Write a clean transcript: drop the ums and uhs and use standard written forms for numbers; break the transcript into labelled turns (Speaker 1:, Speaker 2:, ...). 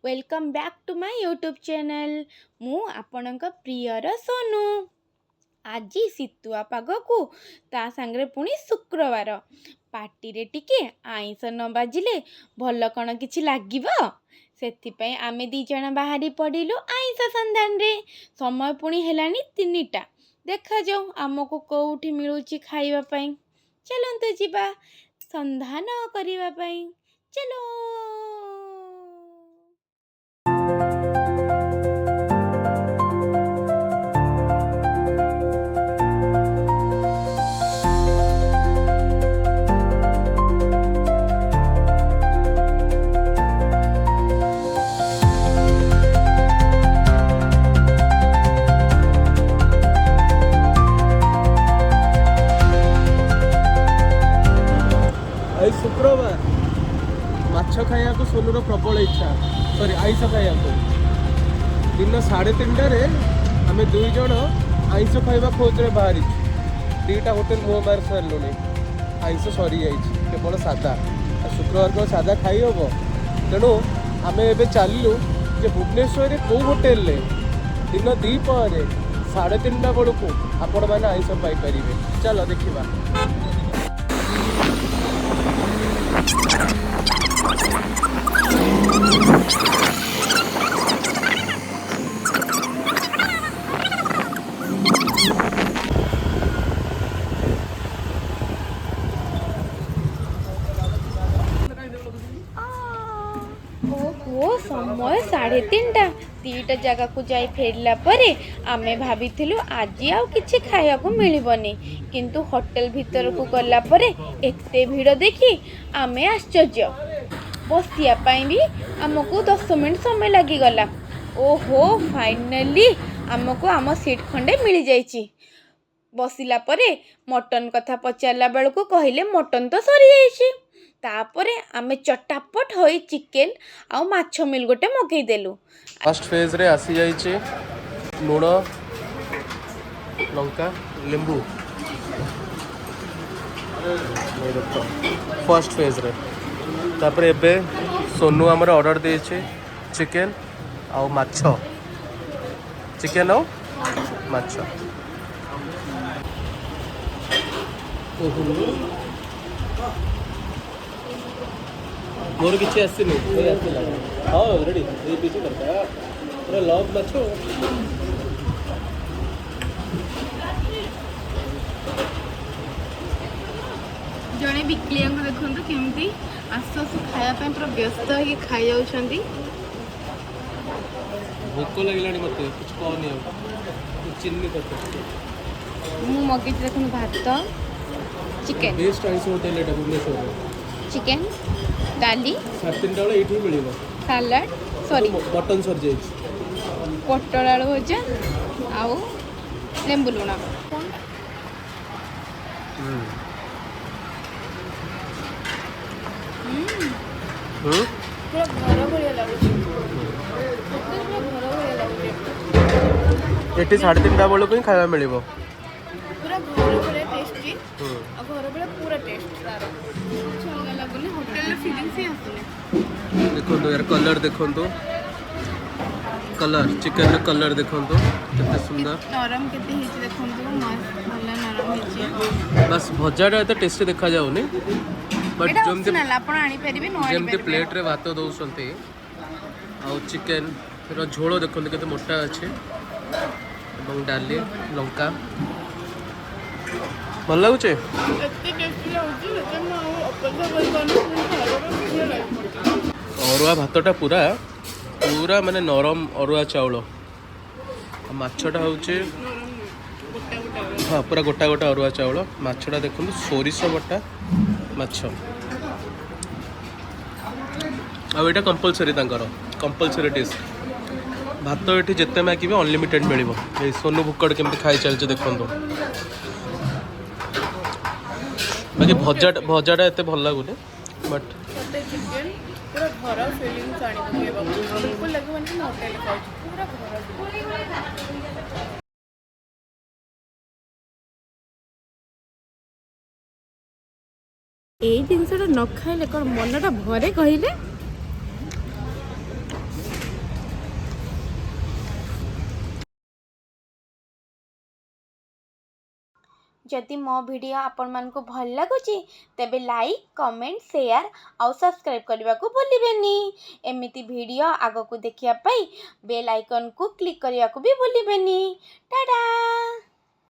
Speaker 1: Welcome back to my YouTube channel. मु आपणक prior Sonu. आज शीतुआ पाग को ता सांगरे पुणी शुक्रवार पार्टी रे टिके आईंस न बाजिले भल कण किछि लागिबो। सेथिपई आमे दी जण बाहरी पड़िलु आईंस संधान रे। समय पुणी हेलानी 3टा। देखा जाऊ आमको कोउठी मिलुची खाइबा पई। चलंतु जिबा संधान करिबा पई। चलो।
Speaker 2: शुक्रवार माछ खाया को सोनूर प्रबल इच्छा सॉरी आईस खाया को दिन 3:30 आम दुई जन आईस खाइबा खोज रे बाहरी 2टा होटेल मुह मार सारू आईस सरी जाइए केवल सादा शुक्रवार को सादा खाई हम तेणु आम ए चलू जे भुवनेश्वर कौ होटेल दिन 2 3:30 बेलू आपण मैंने आईस पाइपर। चलो देखा।
Speaker 1: ओहो समय 3:30 2टा जगह को जाई फेरला परे आमे भाबिथिलु आजी आउ किछि खाया को मिलिबनी किंतु होटल भीतर को गला परे एते भीड़ देखी आमे आश्चर्य। बसिया पाई भी आमको 10 मिनिट समय लगी गला। ओहो फाइनली आमको आम सीट खंडे मिल जाइछि। बसिला परे मटन कथा पचारला बेलको कहिले मटन तो सरी जाइछि। तापरे आमे चटापट होई चिकेन आ माछ मिल गोटे मगई देलु।
Speaker 2: फर्स्ट फेज रे आसी जाइए लुण लंका लेंबू फर्स्ट फेज रे तापर एबे सोनू आमर ऑर्डर देछे चिकेन आ माछ चिकेन आ माछ। मोर किसी आसनी हाँ रेडी ये पीछे करता पूरा लव माछ
Speaker 1: जड़े बिक्लिया को देखो केमती आस आस खायापी पूरा व्यस्त हो खाई जाऊँगी।
Speaker 2: भोक लगे मत कुछ कहनी चिन्नी करते
Speaker 1: मु मगे देखो भात चिकेन
Speaker 2: बेस्ट आइस होटल एटा भुवनेश्वर
Speaker 1: चिकेन डाली
Speaker 2: 3:30 बेले ये मिल
Speaker 1: सालाड सॉरी
Speaker 2: मटन सर जाइए
Speaker 1: पटल आलू भजा आउ लेंबू लुण। पूरा घर भलिया लाଗୁଛି
Speaker 2: एटी 3:30 बेलू ही खाया मिल
Speaker 1: पूरा घर भलिया टेस्टी आ घर भलिया पूरा टेस्ट तार कुछ अलग लागुनी होटल रे फीलिंग्स ही आसुनी।
Speaker 2: देखो यार कलर देखो कलर चिकेन रे कलर देखो कितने सुंदर
Speaker 1: नरम केते हिच देखो मस्त भला नरम हिच
Speaker 2: बस भजाटा एत टेस्टी देखा जाउनी बट जमते
Speaker 1: आपण आनी परिबे नो
Speaker 2: जमते प्लेट रे भात दउसंती आ चिकेन रो झोल देखो केते मोटा अछि एवं डाली लंका भल लगुचे
Speaker 1: एते टेस्टी लाउची लेकिन ना अपेक्षा करि कोन
Speaker 2: अरुआ भातटा पूरा पूरा माने नरम अरुआ चाउल माछटा होचे हाँ पूरा गोटा गोटा अरुआ चाउल माछटा देखो सोरिष बटा माछ आटा कंपलसरी कंपलसरी डिश भात ये जिते मागिबे अनलिमिटेड मिल। सोनू भुक्कड़ केमती खाई चलचे देखो बाकी भजाटा एत भल लगुनि बट
Speaker 1: चिकेन पूरा घर फीलिंग्स आनी पकेबा बिल्कुल लगबनी कि होटल खाउची पूरा घर। এই জিনিসটা ন খাইলে কোন মনটা ভরে কইলে जदि मो वीडियो आपण मानकु भल लगुची तेबे लाइक कमेंट शेयर और सब्सक्राइब करने को भूलिबेनी। एमिति वीडियो आगो को देखिया पाई बेल आइकन को क्लिक करने को भी भूलिबेनी। टाटा।